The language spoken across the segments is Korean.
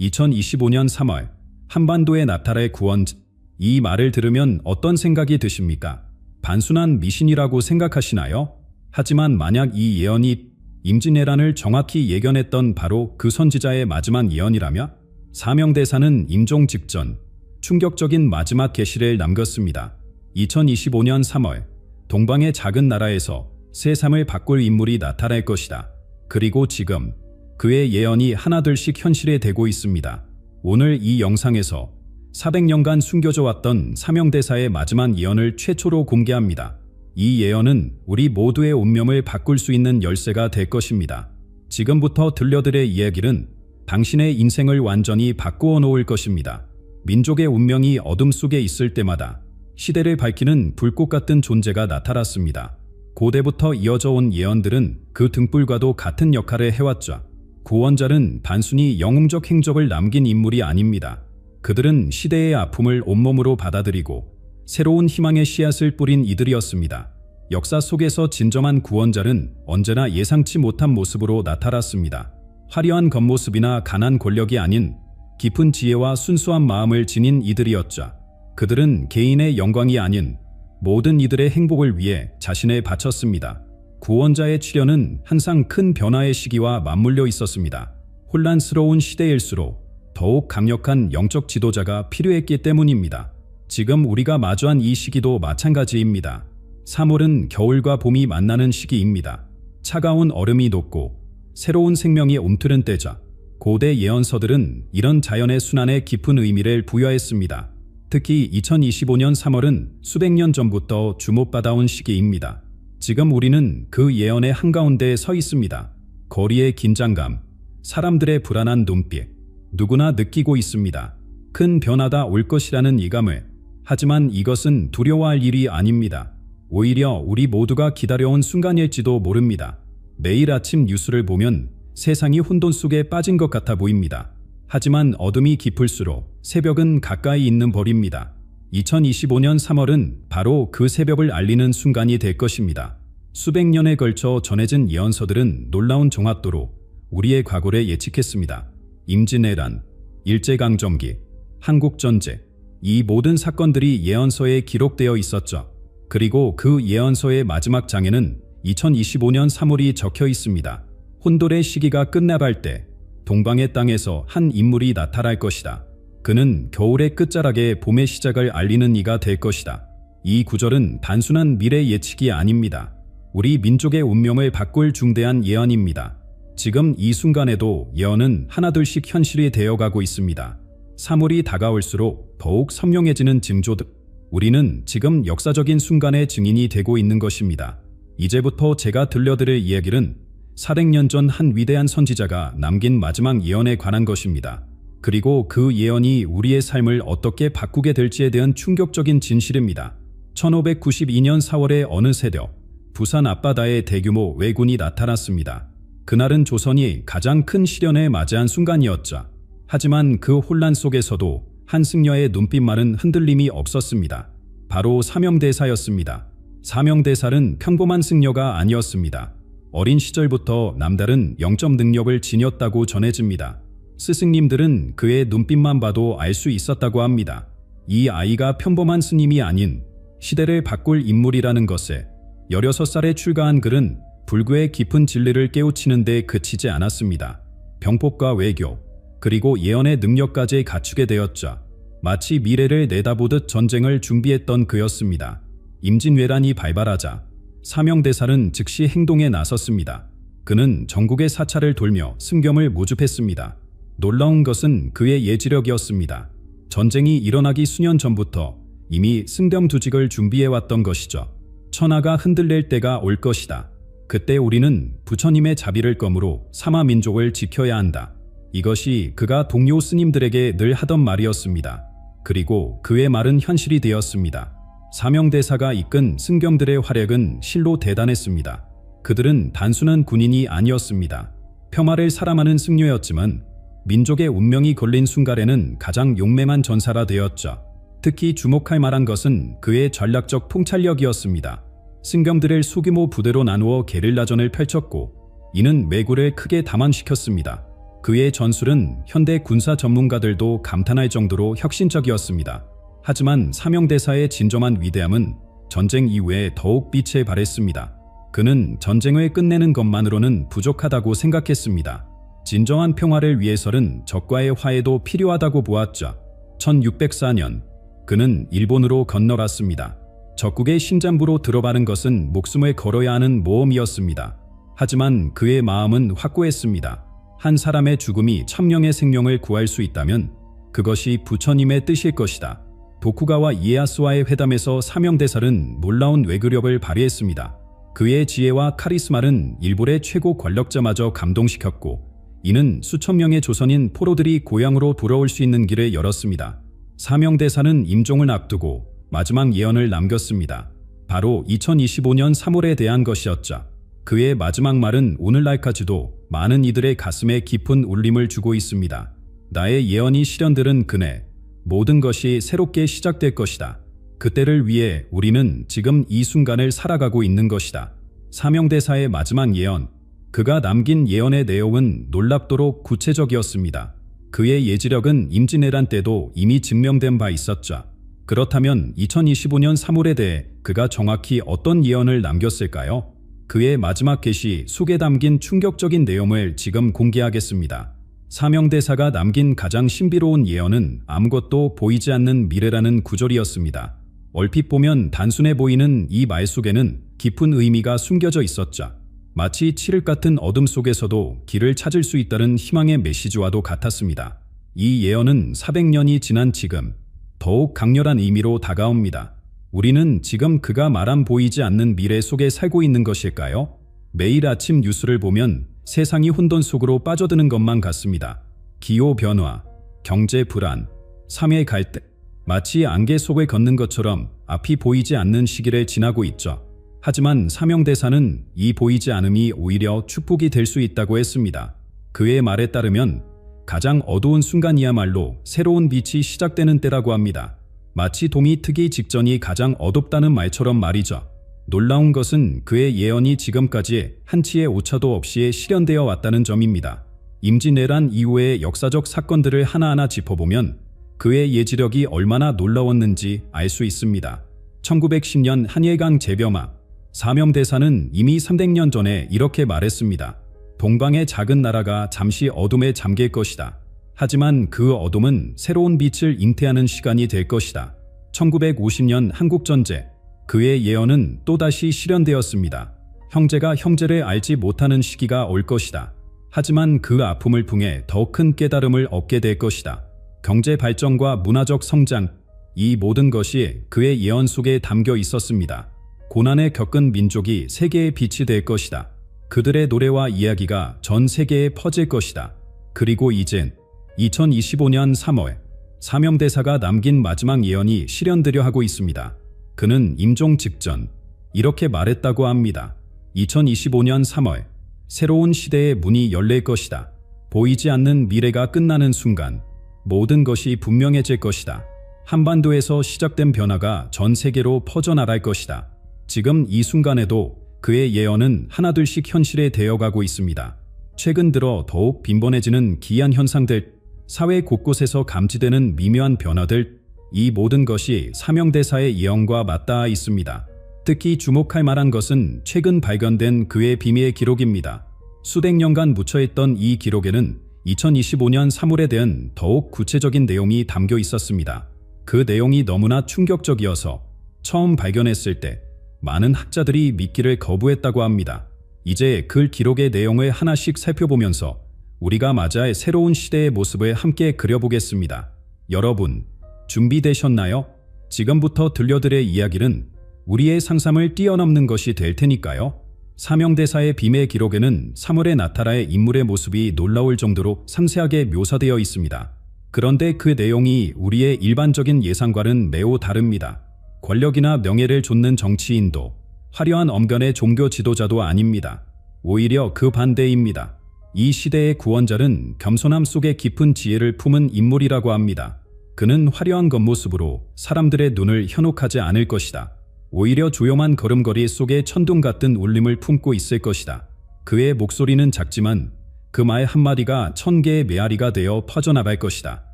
2025년 3월 한반도의 나타랄 구원자. 이 말을 들으면 어떤 생각이 드십니까? 단순한 미신이라고 생각하시나요? 하지만 만약 이 예언이 임진왜란을 정확히 예견했던 바로 그 선지자의 마지막 예언이라면 사명대사는 임종 직전 충격적인 마지막 계시를 남겼습니다. 2025년 3월 동방의 작은 나라에서 세상을 바꿀 인물이 나타날 것이다. 그리고 지금 그의 예언이 하나둘씩 현실이 되고 있습니다. 오늘 이 영상에서 400년간 숨겨져 왔던 사명대사의 마지막 예언을 최초로 공개합니다. 이 예언은 우리 모두의 운명을 바꿀 수 있는 열쇠가 될 것입니다. 지금부터 들려드릴 이야기는 당신의 인생을 완전히 바꾸어 놓을 것입니다. 민족의 운명이 어둠 속에 있을 때마다 시대를 밝히는 불꽃 같은 존재가 나타났습니다. 고대부터 이어져 온 예언들은 그 등불과도 같은 역할을 해왔죠. 구원자는 단순히 영웅적 행적을 남긴 인물이 아닙니다. 그들은 시대의 아픔을 온몸으로 받아들이고 새로운 희망의 씨앗을 뿌린 이들이었습니다. 역사 속에서 진정한 구원자는 언제나 예상치 못한 모습으로 나타났습니다. 화려한 겉모습이나 강한 권력이 아닌 깊은 지혜와 순수한 마음을 지닌 이들이었죠. 그들은 개인의 영광이 아닌 모든 이들의 행복을 위해 자신을 바쳤습니다. 구원자의 출현은 항상 큰 변화의 시기와 맞물려 있었습니다. 혼란스러운 시대일수록 더욱 강력한 영적 지도자가 필요했기 때문입니다. 지금 우리가 마주한 이 시기도 마찬가지입니다. 3월은 겨울과 봄이 만나는 시기입니다. 차가운 얼음이 녹고 새로운 생명이 움트는 때죠. 고대 예언서들은 이런 자연의 순환에 깊은 의미를 부여했습니다. 특히 2025년 3월은 수백 년 전부터 주목받아온 시기입니다. 지금 우리는 그 예언의 한가운데에 서 있습니다. 거리의 긴장감, 사람들의 불안한 눈빛, 누구나 느끼고 있습니다. 큰 변화가 올 것이라는 이감을. 하지만 이것은 두려워할 일이 아닙니다. 오히려 우리 모두가 기다려온 순간일지도 모릅니다. 매일 아침 뉴스를 보면 세상이 혼돈 속에 빠진 것 같아 보입니다. 하지만 어둠이 깊을수록 새벽은 가까이 있는 법입니다. 2025년 3월은 바로 그 새벽을 알리는 순간이 될 것입니다. 수백 년에 걸쳐 전해진 예언서들은 놀라운 정확도로 우리의 과거를 예측했습니다. 임진왜란, 일제강점기, 한국전쟁, 이 모든 사건들이 예언서에 기록되어 있었죠. 그리고 그 예언서의 마지막 장에는 2025년 3월이 적혀 있습니다. 혼돈의 시기가 끝나갈 때 동방의 땅에서 한 인물이 나타날 것이다. 그는 겨울의 끝자락에 봄의 시작을 알리는 이가 될 것이다. 이 구절은 단순한 미래 예측이 아닙니다. 우리 민족의 운명을 바꿀 중대한 예언입니다. 지금 이 순간에도 예언은 하나둘씩 현실이 되어가고 있습니다. 3월이 다가올수록 더욱 선명해지는 징조들. 우리는 지금 역사적인 순간의 증인이 되고 있는 것입니다. 이제부터 제가 들려드릴 이야기는 400년 전 한 위대한 선지자가 남긴 마지막 예언에 관한 것입니다. 그리고 그 예언이 우리의 삶을 어떻게 바꾸게 될지에 대한 충격적인 진실입니다. 1592년 4월의 어느 새벽, 부산 앞바다에 대규모 왜군이 나타났습니다. 그날은 조선이 가장 큰 시련에 맞이한 순간이었죠. 하지만 그 혼란 속에서도 한 승려의 눈빛만은 흔들림이 없었습니다. 바로 사명대사였습니다. 사명대사는 평범한 승려가 아니었습니다. 어린 시절부터 남다른 영적 능력을 지녔다고 전해집니다. 스승님들은 그의 눈빛만 봐도 알 수 있었다고 합니다. 이 아이가 평범한 스님이 아닌 시대를 바꿀 인물이라는 것에 16살에 출가한 그는 불교의 깊은 진리를 깨우치는 데 그치지 않았습니다. 병법과 외교, 그리고 예언의 능력까지 갖추게 되었죠. 마치 미래를 내다보듯 전쟁을 준비했던 그였습니다. 임진왜란이 발발하자 사명대사는 즉시 행동에 나섰습니다. 그는 전국의 사찰을 돌며 승겸을 모집했습니다. 놀라운 것은 그의 예지력이었습니다. 전쟁이 일어나기 수년 전부터 이미 승겸두직을 준비해왔던 것이죠. 천하가 흔들릴 때가 올 것이다. 그때 우리는 부처님의 자비를 검으로 사마민족을 지켜야 한다. 이것이 그가 동료 스님들에게 늘 하던 말이었습니다. 그리고 그의 말은 현실이 되었습니다. 사명대사가 이끈 승겸들의 활약은 실로 대단했습니다. 그들은 단순한 군인이 아니었습니다. 평화를 사랑하는 승려였지만 민족의 운명이 걸린 순간에는 가장 용맹한 전사가 되었죠. 특히 주목할 만한 것은 그의 전략적 통찰력이었습니다. 승겸들을 소규모 부대로 나누어 게릴라전을 펼쳤고 이는 왜구를 크게 담안시켰습니다. 그의 전술은 현대 군사 전문가들도 감탄할 정도로 혁신적이었습니다. 하지만 사명대사의 진정한 위대함은 전쟁 이후에 더욱 빛에 발했습니다. 그는 전쟁을 끝내는 것만으로는 부족하다고 생각했습니다. 진정한 평화를 위해서는 적과의 화해도 필요하다고 보았죠. 1604년 그는 일본으로 건너갔습니다. 적국의 신장부로 들어가는 것은 목숨을 걸어야 하는 모험이었습니다. 하지만 그의 마음은 확고했습니다. 한 사람의 죽음이 천명의 생명을 구할 수 있다면 그것이 부처님의 뜻일 것이다. 도쿠가와 이에야스와의 회담에서 사명대사는 놀라운 외교력을 발휘했습니다. 그의 지혜와 카리스마는 일본의 최고 권력자마저 감동시켰고 이는 수천 명의 조선인 포로들이 고향으로 돌아올 수 있는 길을 열었습니다. 사명대사는 임종을 앞두고 마지막 예언을 남겼습니다. 바로 2025년 3월에 대한 것이었죠. 그의 마지막 말은 오늘날까지도 많은 이들의 가슴에 깊은 울림을 주고 있습니다. 나의 예언이 실현되는 그날 모든 것이 새롭게 시작될 것이다. 그때를 위해 우리는 지금 이 순간을 살아가고 있는 것이다. 사명대사의 마지막 예언. 그가 남긴 예언의 내용은 놀랍도록 구체적이었습니다. 그의 예지력은 임진왜란 때도 이미 증명된 바 있었죠. 그렇다면 2025년 3월에 대해 그가 정확히 어떤 예언을 남겼을까요? 그의 마지막 계시 속에 담긴 충격적인 내용을 지금 공개하겠습니다. 사명대사가 남긴 가장 신비로운 예언은 아무것도 보이지 않는 미래라는 구절이었습니다. 얼핏 보면 단순해 보이는 이 말 속에는 깊은 의미가 숨겨져 있었죠. 마치 칠흑 같은 어둠 속에서도 길을 찾을 수 있다는 희망의 메시지와도 같았습니다. 이 예언은 400년이 지난 지금 더욱 강렬한 의미로 다가옵니다. 우리는 지금 그가 말한 보이지 않는 미래 속에 살고 있는 것일까요? 매일 아침 뉴스를 보면 세상이 혼돈 속으로 빠져드는 것만 같습니다. 기후변화, 경제 불안, 사회 갈등, 마치 안개 속을 걷는 것처럼 앞이 보이지 않는 시기를 지나고 있죠. 하지만 사명대사는 이 보이지 않음이 오히려 축복이 될 수 있다고 했습니다. 그의 말에 따르면 가장 어두운 순간이야말로 새로운 빛이 시작되는 때라고 합니다. 마치 동이 트기 직전이 가장 어둡다는 말처럼 말이죠. 놀라운 것은 그의 예언이 지금까지 한치의 오차도 없이 실현되어 왔다는 점입니다. 임진왜란 이후의 역사적 사건들을 하나하나 짚어보면 그의 예지력이 얼마나 놀라웠는지 알 수 있습니다. 1910년 한일강 재병합. 사명대사는 이미 300년 전에 이렇게 말했습니다. 동방의 작은 나라가 잠시 어둠에 잠길 것이다. 하지만 그 어둠은 새로운 빛을 잉태하는 시간이 될 것이다. 1950년 한국전쟁. 그의 예언은 또다시 실현되었습니다. 형제가 형제를 알지 못하는 시기가 올 것이다. 하지만 그 아픔을 통해 더 큰 깨달음을 얻게 될 것이다. 경제 발전과 문화적 성장, 이 모든 것이 그의 예언 속에 담겨 있었습니다. 고난을 겪은 민족이 세계의 빛이 될 것이다. 그들의 노래와 이야기가 전 세계에 퍼질 것이다. 그리고 이젠 2025년 3월 사명대사가 남긴 마지막 예언이 실현되려 하고 있습니다. 그는 임종 직전 이렇게 말했다고 합니다. 2025년 3월 새로운 시대의 문이 열릴 것이다. 보이지 않는 미래가 끝나는 순간 모든 것이 분명해질 것이다. 한반도에서 시작된 변화가 전 세계로 퍼져나갈 것이다. 지금 이 순간에도 그의 예언은 하나둘씩 현실에 되어가고 있습니다. 최근 들어 더욱 빈번해지는 기이한 현상들, 사회 곳곳에서 감지되는 미묘한 변화들, 이 모든 것이 사명대사의 예언과 맞닿아 있습니다. 특히 주목할 만한 것은 최근 발견된 그의 비밀의 기록입니다. 수백 년간 묻혀있던 이 기록에는 2025년 3월에 대한 더욱 구체적인 내용이 담겨 있었습니다. 그 내용이 너무나 충격적이어서 처음 발견했을 때 많은 학자들이 믿기를 거부했다고 합니다. 이제 그 기록의 내용을 하나씩 살펴보면서 우리가 맞이할 새로운 시대의 모습을 함께 그려보겠습니다. 여러분, 준비되셨나요? 지금부터 들려드릴 이야기는 우리의 상상을 뛰어넘는 것이 될 테니까요. 사명대사의 비밀 기록에는 3월의 나타라의 인물의 모습이 놀라울 정도로 상세하게 묘사되어 있습니다. 그런데 그 내용이 우리의 일반적인 예상과는 매우 다릅니다. 권력이나 명예를 좇는 정치인도 화려한 엄견의 종교 지도자도 아닙니다. 오히려 그 반대입니다. 이 시대의 구원자는 겸손함 속에 깊은 지혜를 품은 인물이라고 합니다. 그는 화려한 겉모습으로 사람들의 눈을 현혹하지 않을 것이다. 오히려 조용한 걸음걸이 속에 천둥 같은 울림을 품고 있을 것이다. 그의 목소리는 작지만 그 말 한마디가 1000개의 메아리가 되어 퍼져나갈 것이다.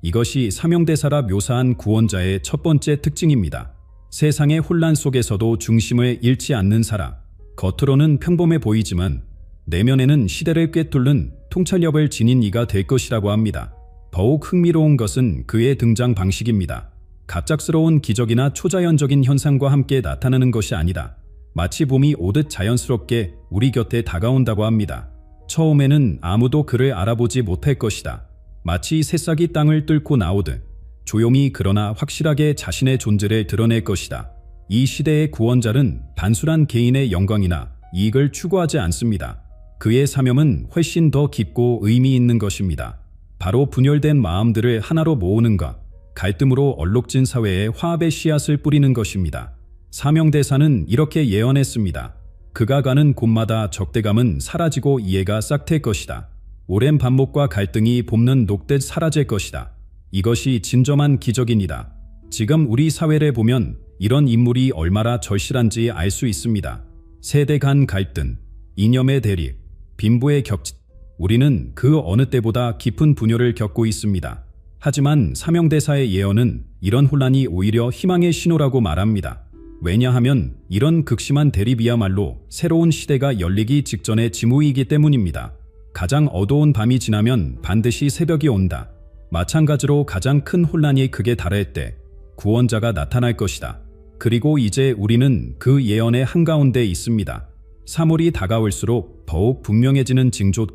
이것이 사명대사라 묘사한 구원자의 첫 번째 특징입니다. 세상의 혼란 속에서도 중심을 잃지 않는 사람. 겉으로는 평범해 보이지만 내면에는 시대를 꿰뚫는 통찰력을 지닌 이가 될 것이라고 합니다. 더욱 흥미로운 것은 그의 등장 방식입니다. 갑작스러운 기적이나 초자연적인 현상과 함께 나타나는 것이 아니다. 마치 봄이 오듯 자연스럽게 우리 곁에 다가온다고 합니다. 처음에는 아무도 그를 알아보지 못할 것이다. 마치 새싹이 땅을 뚫고 나오듯 조용히 그러나 확실하게 자신의 존재를 드러낼 것이다. 이 시대의 구원자는 단순한 개인의 영광이나 이익을 추구하지 않습니다. 그의 사명은 훨씬 더 깊고 의미 있는 것입니다. 바로 분열된 마음들을 하나로 모으는 것, 갈등으로 얼룩진 사회에 화합의 씨앗을 뿌리는 것입니다. 사명대사는 이렇게 예언했습니다. 그가 가는 곳마다 적대감은 사라지고 이해가 싹틀 것이다. 오랜 반목과 갈등이 봄는 녹듯 사라질 것이다. 이것이 진정한 기적입니다. 지금 우리 사회를 보면 이런 인물이 얼마나 절실한지 알 수 있습니다. 세대 간 갈등, 이념의 대립, 빈부의 격차. 우리는 그 어느 때보다 깊은 분열을 겪고 있습니다. 하지만 사명대사의 예언은 이런 혼란이 오히려 희망의 신호라고 말합니다. 왜냐하면 이런 극심한 대립이야말로 새로운 시대가 열리기 직전의 징후이기 때문입니다. 가장 어두운 밤이 지나면 반드시 새벽이 온다. 마찬가지로 가장 큰 혼란이 극에 달할 때 구원자가 나타날 것이다. 그리고 이제 우리는 그 예언의 한가운데 있습니다. 3월이 다가올수록 더욱 분명해지는 징조,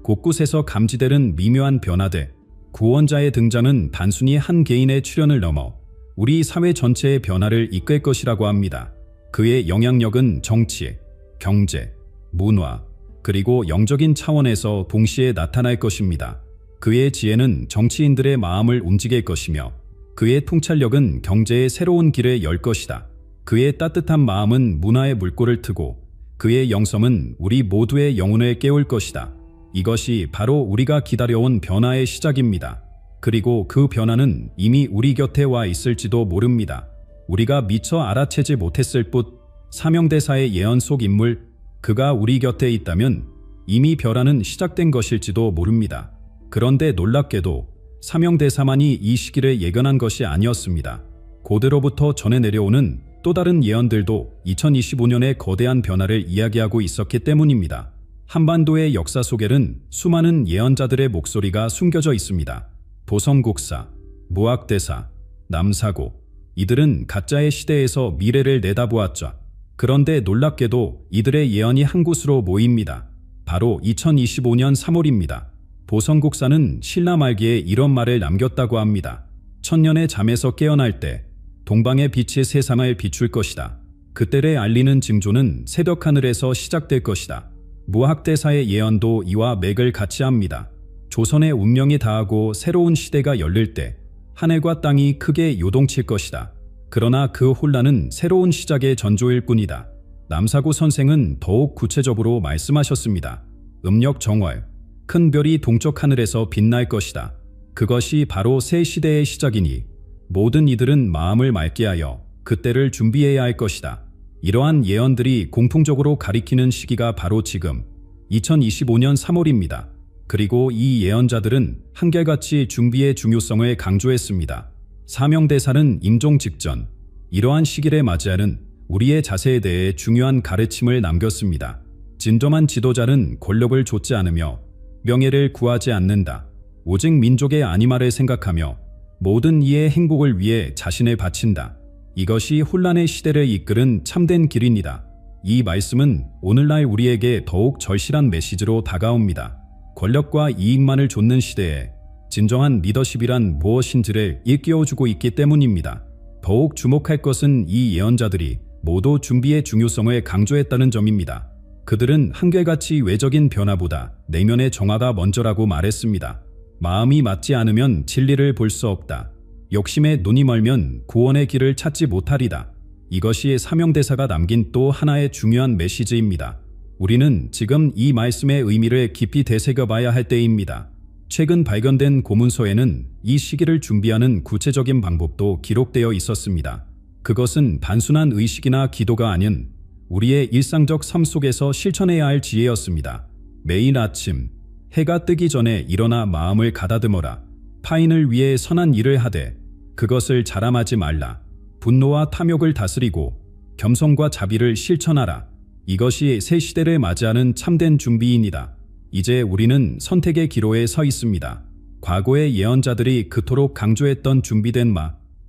곳곳에서 감지되는 미묘한 변화들. 구원자의 등장은 단순히 한 개인의 출현을 넘어 우리 사회 전체의 변화를 이끌 것이라고 합니다. 그의 영향력은 정치, 경제, 문화, 그리고 영적인 차원에서 동시에 나타날 것입니다. 그의 지혜는 정치인들의 마음을 움직일 것이며 그의 통찰력은 경제의 새로운 길을 열 것이다. 그의 따뜻한 마음은 문화의 물꼬를 트고 그의 영성은 우리 모두의 영혼을 깨울 것이다. 이것이 바로 우리가 기다려온 변화의 시작입니다. 그리고 그 변화는 이미 우리 곁에 와 있을지도 모릅니다. 우리가 미처 알아채지 못했을 뿐. 사명대사의 예언 속 인물, 그가 우리 곁에 있다면 이미 변화는 시작된 것일지도 모릅니다. 그런데 놀랍게도 사명대사만이 이 시기를 예견한 것이 아니었습니다. 고대로부터 전해 내려오는 또 다른 예언들도 2025년의 거대한 변화를 이야기하고 있었기 때문입니다. 한반도의 역사 속에는 수많은 예언자들의 목소리가 숨겨져 있습니다. 보성국사, 무학대사, 남사고, 이들은 가짜의 시대에서 미래를 내다보았죠. 그런데 놀랍게도 이들의 예언이 한 곳으로 모입니다. 바로 2025년 3월입니다. 보성국사는 신라 말기에 이런 말을 남겼다고 합니다. 천년의 잠에서 깨어날 때 동방의 빛이 세상을 비출 것이다. 그때를 알리는 징조는 새벽 하늘에서 시작될 것이다. 무학대사의 예언도 이와 맥을 같이 합니다. 조선의 운명이 다하고 새로운 시대가 열릴 때 하늘과 땅이 크게 요동칠 것이다. 그러나 그 혼란은 새로운 시작의 전조일 뿐이다. 남사구 선생은 더욱 구체적으로 말씀하셨습니다. 음력 정월, 큰 별이 동쪽 하늘에서 빛날 것이다. 그것이 바로 새 시대의 시작이니 모든 이들은 마음을 맑게 하여 그때를 준비해야 할 것이다. 이러한 예언들이 공통적으로 가리키는 시기가 바로 지금 2025년 3월입니다. 그리고 이 예언자들은 한결같이 준비의 중요성을 강조했습니다. 사명대사는 임종 직전 이러한 시기를 맞이하는 우리의 자세에 대해 중요한 가르침을 남겼습니다. 진정한 지도자는 권력을 좇지 않으며 명예를 구하지 않는다. 오직 민족의 안위만을 생각하며 모든 이의 행복을 위해 자신을 바친다. 이것이 혼란의 시대를 이끄는 참된 길입니다. 이 말씀은 오늘날 우리에게 더욱 절실한 메시지로 다가옵니다. 권력과 이익만을 좇는 시대에 진정한 리더십이란 무엇인지를 일깨워주고 있기 때문입니다. 더욱 주목할 것은 이 예언자들이 모두 준비의 중요성을 강조했다는 점입니다. 그들은 한결같이 외적인 변화보다 내면의 정화가 먼저라고 말했습니다. 마음이 맞지 않으면 진리를 볼 수 없다. 욕심에 눈이 멀면 구원의 길을 찾지 못하리다. 이것이 사명대사가 남긴 또 하나의 중요한 메시지입니다. 우리는 지금 이 말씀의 의미를 깊이 되새겨봐야 할 때입니다. 최근 발견된 고문서에는 이 시기를 준비하는 구체적인 방법도 기록되어 있었습니다. 그것은 단순한 의식이나 기도가 아닌 우리의 일상적 삶 속에서 실천해야 할 지혜였습니다. 매일 아침 해가 뜨기 전에 일어나 마음을 가다듬어라. 타인을 위해 선한 일을 하되 그것을 자랑하지 말라. 분노와 탐욕을 다스리고 겸손과 자비를 실천하라. 이것이 새 시대를 맞이하는 참된 준비인이다. 이제 우리는 선택의 기로에 서 있습니다. 과거의 예언자들이 그토록 강조했던 준비된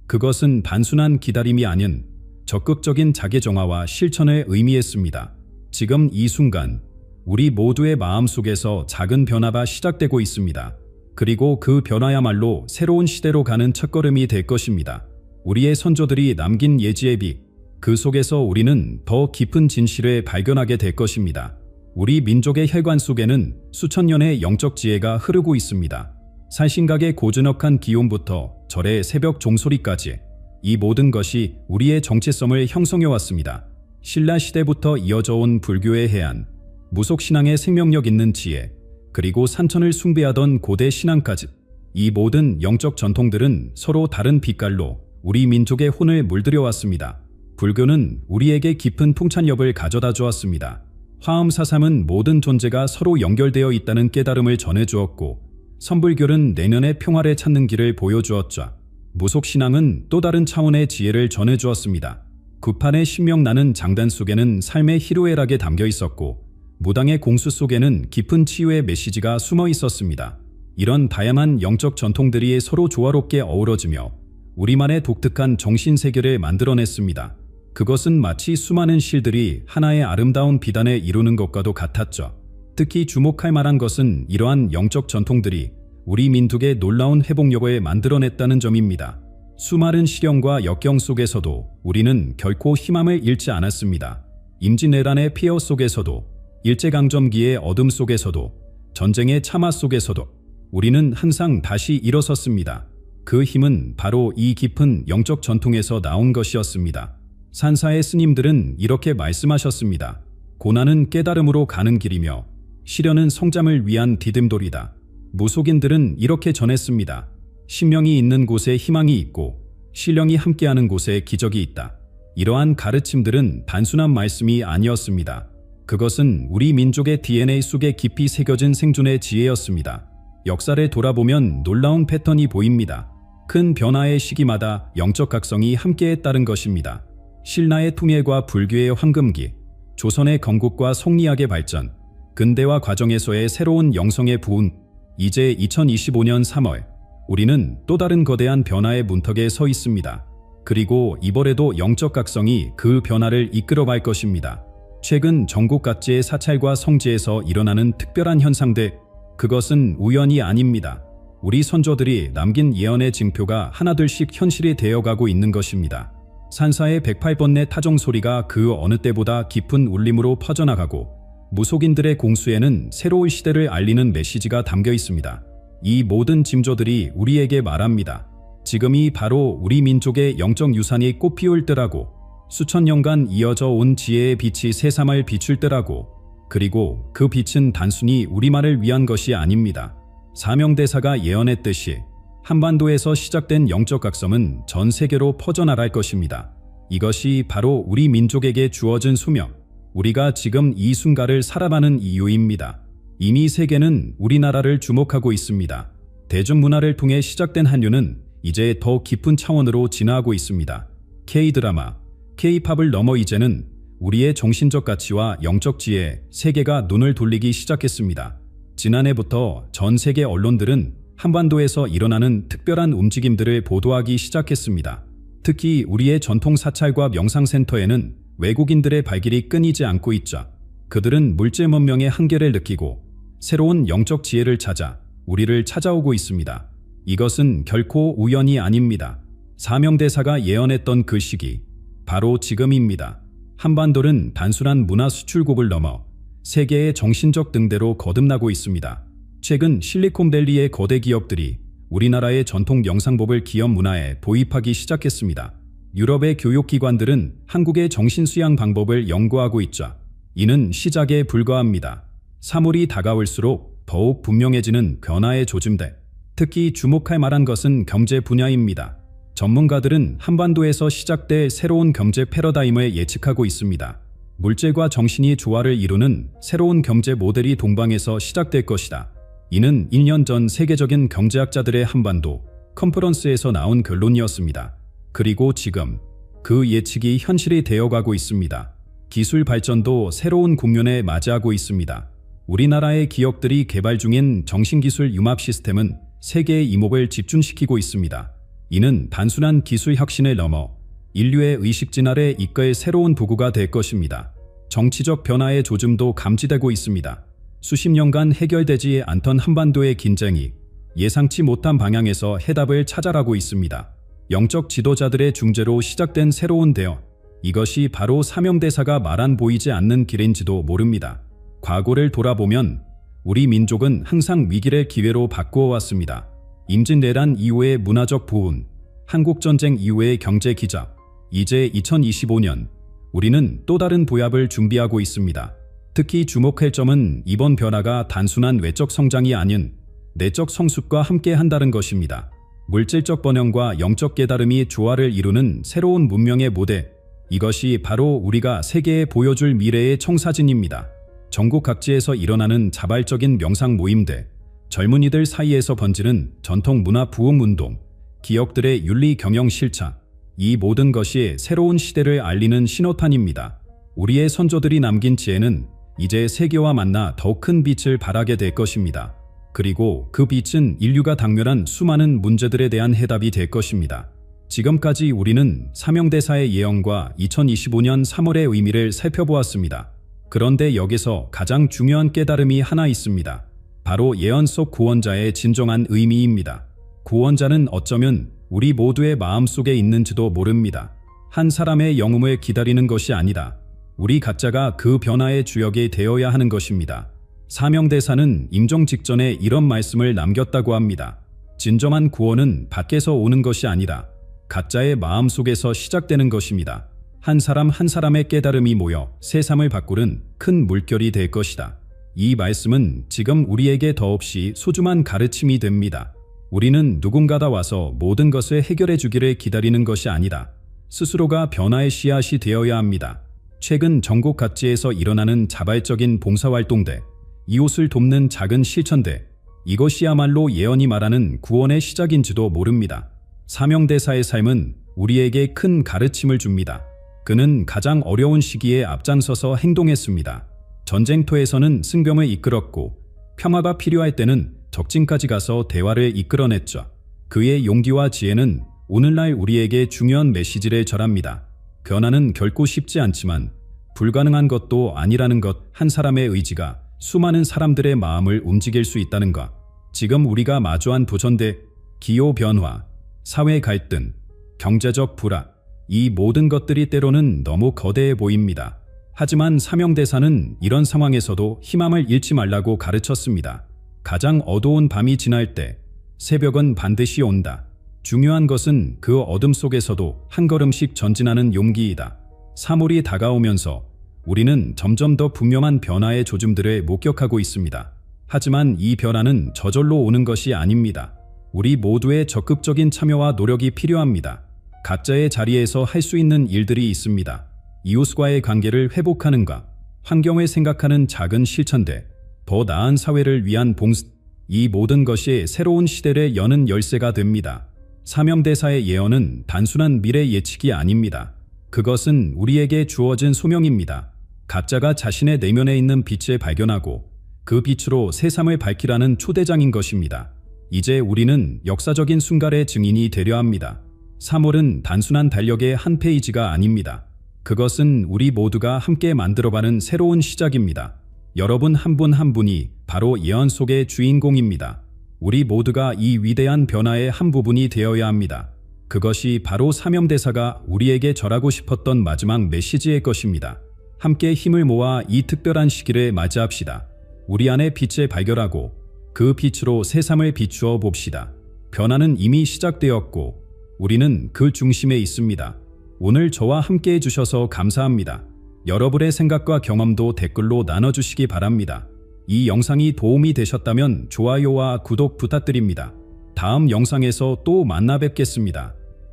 그것은 단순한 기다림이 아닌 적극적인 자기 정화와 실천을 의미했습니다. 지금 이 순간 우리 모두의 마음속에서 작은 변화가 시작되고 있습니다. 그리고 그 변화야말로 새로운 시대로 가는 첫걸음이 될 것입니다. 우리의 선조들이 남긴 예지의 빛, 그 속에서 우리는 더 깊은 진실을 발견하게 될 것입니다. 우리 민족의 혈관 속에는 수천 년의 영적 지혜가 흐르고 있습니다. 살신각의 고즈넉한 기온부터 절의 새벽 종소리까지 이 모든 것이 우리의 정체성을 형성해왔습니다. 신라 시대부터 이어져 온 불교의 해안, 무속신앙의 생명력 있는 지혜, 그리고 산천을 숭배하던 고대 신앙까지 이 모든 영적 전통들은 서로 다른 빛깔로 우리 민족의 혼을 물들여왔습니다. 불교는 우리에게 깊은 통찰력을 가져다 주었습니다. 화엄사삼은 모든 존재가 서로 연결되어 있다는 깨달음을 전해주었고, 선불교는 내면의 평화를 찾는 길을 보여주었죠. 무속신앙은 또 다른 차원의 지혜를 전해주었습니다. 구판의 신명나는 장단 속에는 삶의 희로애락에 담겨 있었고, 무당의 공수 속에는 깊은 치유의 메시지가 숨어 있었습니다. 이런 다양한 영적 전통들이 서로 조화롭게 어우러지며 우리만의 독특한 정신세계를 만들어냈습니다. 그것은 마치 수많은 실들이 하나의 아름다운 비단을 이루는 것과도 같았죠. 특히 주목할 만한 것은 이러한 영적 전통들이 우리 민족의 놀라운 회복력을 만들어냈다는 점입니다. 수많은 시련과 역경 속에서도 우리는 결코 희망을 잃지 않았습니다. 임진왜란의 폐허 속에서도, 일제강점기의 어둠 속에서도, 전쟁의 참화 속에서도 우리는 항상 다시 일어섰습니다. 그 힘은 바로 이 깊은 영적 전통에서 나온 것이었습니다. 산사의 스님들은 이렇게 말씀하셨습니다. 고난은 깨달음으로 가는 길이며 시련은 성장을 위한 디딤돌이다. 무속인들은 이렇게 전했습니다. 신명이 있는 곳에 희망이 있고 신령이 함께하는 곳에 기적이 있다. 이러한 가르침들은 단순한 말씀이 아니었습니다. 그것은 우리 민족의 DNA 속에 깊이 새겨진 생존의 지혜였습니다. 역사를 돌아보면 놀라운 패턴이 보입니다. 큰 변화의 시기마다 영적 각성이 함께 따른 것입니다. 신라의 통일과 불교의 황금기, 조선의 건국과 성리학의 발전, 근대화 과정에서의 새로운 영성의 부흥. 이제 2025년 3월, 우리는 또 다른 거대한 변화의 문턱에 서 있습니다. 그리고 이번에도 영적 각성이 그 변화를 이끌어갈 것입니다. 최근 전국 각지의 사찰과 성지에서 일어나는 특별한 현상들, 그것은 우연이 아닙니다. 우리 선조들이 남긴 예언의 징표가 하나둘씩 현실이 되어가고 있는 것입니다. 산사의 108번의 타종 소리가 그 어느 때보다 깊은 울림으로 퍼져나가고, 무속인들의 공수에는 새로운 시대를 알리는 메시지가 담겨 있습니다. 이 모든 징조들이 우리에게 말합니다. 지금이 바로 우리 민족의 영적 유산이 꽃피울 때라고, 수천 년간 이어져 온 지혜의 빛이 새삼을 비출 때라고, 그리고 그 빛은 단순히 우리만을 위한 것이 아닙니다. 사명대사가 예언했듯이 한반도에서 시작된 영적 각성은 전 세계로 퍼져나갈 것입니다. 이것이 바로 우리 민족에게 주어진 소명, 우리가 지금 이 순간을 살아가는 이유입니다. 이미 세계는 우리나라를 주목하고 있습니다. 대중문화를 통해 시작된 한류는 이제 더 깊은 차원으로 진화하고 있습니다. K-드라마, K-팝을 넘어 이제는 우리의 정신적 가치와 영적 지혜, 세계가 눈을 돌리기 시작했습니다. 지난해부터 전 세계 언론들은 한반도에서 일어나는 특별한 움직임들을 보도하기 시작했습니다. 특히 우리의 전통 사찰과 명상센터에는 외국인들의 발길이 끊이지 않고 있죠. 그들은 물질 문명의 한계를 느끼고 새로운 영적 지혜를 찾아 우리를 찾아오고 있습니다. 이것은 결코 우연이 아닙니다. 사명대사가 예언했던 그 시기, 바로 지금입니다. 한반도는 단순한 문화 수출국을 넘어 세계의 정신적 등대로 거듭나고 있습니다. 최근 실리콘밸리의 거대 기업들이 우리나라의 전통 명상법을 기업 문화에 도입하기 시작했습니다. 유럽의 교육기관들은 한국의 정신수양 방법을 연구하고 있죠. 이는 시작에 불과합니다. 3월이 다가올수록 더욱 분명해지는 변화의 조짐들. 특히 주목할 만한 것은 경제 분야입니다. 전문가들은 한반도에서 시작될 새로운 경제 패러다임을 예측하고 있습니다. 물질과 정신이 조화를 이루는 새로운 경제 모델이 동방에서 시작될 것이다. 이는 1년 전 세계적인 경제학자들의 한반도 컨퍼런스에서 나온 결론이었습니다. 그리고 지금 그 예측이 현실이 되어가고 있습니다. 기술 발전도 새로운 국면에 맞이하고 있습니다. 우리나라의 기업들이 개발 중인 정신기술 융합 시스템은 세계의 이목을 집중시키고 있습니다. 이는 단순한 기술 혁신을 넘어 인류의 의식 진화를 이끌 새로운 도구가 될 것입니다. 정치적 변화의 조짐도 감지되고 있습니다. 수십 년간 해결되지 않던 한반도의 긴장이 예상치 못한 방향에서 해답을 찾아가고 있습니다. 영적 지도자들의 중재로 시작된 새로운 대화, 이것이 바로 사명대사가 말한 보이지 않는 길인지도 모릅니다. 과거를 돌아보면 우리 민족은 항상 위기를 기회로 바꾸어 왔습니다. 임진왜란 이후의 문화적 보훈, 한국전쟁 이후의 경제 기작, 이제 2025년 우리는 또 다른 보합을 준비하고 있습니다. 특히 주목할 점은 이번 변화가 단순한 외적 성장이 아닌 내적 성숙과 함께 한다는 것입니다. 물질적 번영과 영적 깨달음이 조화를 이루는 새로운 문명의 모델, 이것이 바로 우리가 세계에 보여줄 미래의 청사진입니다. 전국 각지에서 일어나는 자발적인 명상 모임들, 젊은이들 사이에서 번지는 전통 문화 부흥 운동, 기업들의 윤리 경영 실천, 이 모든 것이 새로운 시대를 알리는 신호탄입니다. 우리의 선조들이 남긴 지혜는 이제 세계와 만나 더 큰 빛을 발하게 될 것입니다. 그리고 그 빛은 인류가 당면한 수많은 문제들에 대한 해답이 될 것입니다. 지금까지 우리는 사명대사의 예언과 2025년 3월의 의미를 살펴보았습니다. 그런데 여기서 가장 중요한 깨달음이 하나 있습니다. 바로 예언 속 구원자의 진정한 의미입니다. 구원자는 어쩌면 우리 모두의 마음속에 있는지도 모릅니다. 한 사람의 영웅을 기다리는 것이 아니라 우리 각자가 그 변화의 주역이 되어야 하는 것입니다. 사명대사는 임종 직전에 이런 말씀을 남겼다고 합니다. 진정한 구원은 밖에서 오는 것이 아니라 각자의 마음속에서 시작되는 것입니다. 한 사람 한 사람의 깨달음이 모여 세상을 바꾸는 큰 물결이 될 것이다. 이 말씀은 지금 우리에게 더없이 소중한 가르침이 됩니다. 우리는 누군가가 와서 모든 것을 해결해 주기를 기다리는 것이 아니라 스스로가 변화의 씨앗이 되어야 합니다. 최근 전국 각지에서 일어나는 자발적인 봉사활동들, 이웃을 돕는 작은 실천들, 이것이야말로 예언이 말하는 구원의 시작인지도 모릅니다. 사명대사의 삶은 우리에게 큰 가르침을 줍니다. 그는 가장 어려운 시기에 앞장서서 행동했습니다. 전쟁터에서는 승병을 이끌었고 평화가 필요할 때는 적진까지 가서 대화를 이끌어냈죠. 그의 용기와 지혜는 오늘날 우리에게 중요한 메시지를 전합니다. 변화는 결코 쉽지 않지만 불가능한 것도 아니라는 것, 한 사람의 의지가 수많은 사람들의 마음을 움직일 수 있다는 것. 지금 우리가 마주한 도전대, 기후변화, 사회 갈등, 경제적 불안, 이 모든 것들이 때로는 너무 거대해 보입니다. 하지만 사명대사는 이런 상황에서도 희망을 잃지 말라고 가르쳤습니다. 가장 어두운 밤이 지날 때 새벽은 반드시 온다. 중요한 것은 그 어둠 속에서도 한 걸음씩 전진하는 용기이다. 3월이 다가오면서 우리는 점점 더 분명한 변화의 조짐들을 목격하고 있습니다. 하지만 이 변화는 저절로 오는 것이 아닙니다. 우리 모두의 적극적인 참여와 노력이 필요합니다. 각자의 자리에서 할 수 있는 일들이 있습니다. 이웃과의 관계를 회복하는 것, 환경을 생각하는 작은 실천들, 더 나은 사회를 위한 봉사, 이 모든 것이 새로운 시대를 여는 열쇠가 됩니다. 사명대사의 예언은 단순한 미래 예측이 아닙니다. 그것은 우리에게 주어진 소명입니다. 각자가 자신의 내면에 있는 빛을 발견하고 그 빛으로 세상을 밝히라는 초대장인 것입니다. 이제 우리는 역사적인 순간의 증인이 되려 합니다. 3월은 단순한 달력의 한 페이지가 아닙니다. 그것은 우리 모두가 함께 만들어가는 새로운 시작입니다. 여러분 한 분 한 분이 바로 예언 속의 주인공입니다. 우리 모두가 이 위대한 변화의 한 부분이 되어야 합니다. 그것이 바로 사명대사가 우리에게 전하고 싶었던 마지막 메시지일 것입니다. 함께 힘을 모아 이 특별한 시기를 맞이합시다. 우리 안에 빛을 발견하고 그 빛으로 세상을 비추어 봅시다. 변화는 이미 시작되었고 우리는 그 중심에 있습니다. 오늘 저와 함께 해주셔서 감사합니다. 여러분의 생각과 경험도 댓글로 나눠주시기 바랍니다. 이 영상이 도움이 되셨다면 좋아요와 구독 부탁드립니다. 다음 영상에서 또 만나 뵙겠습니다.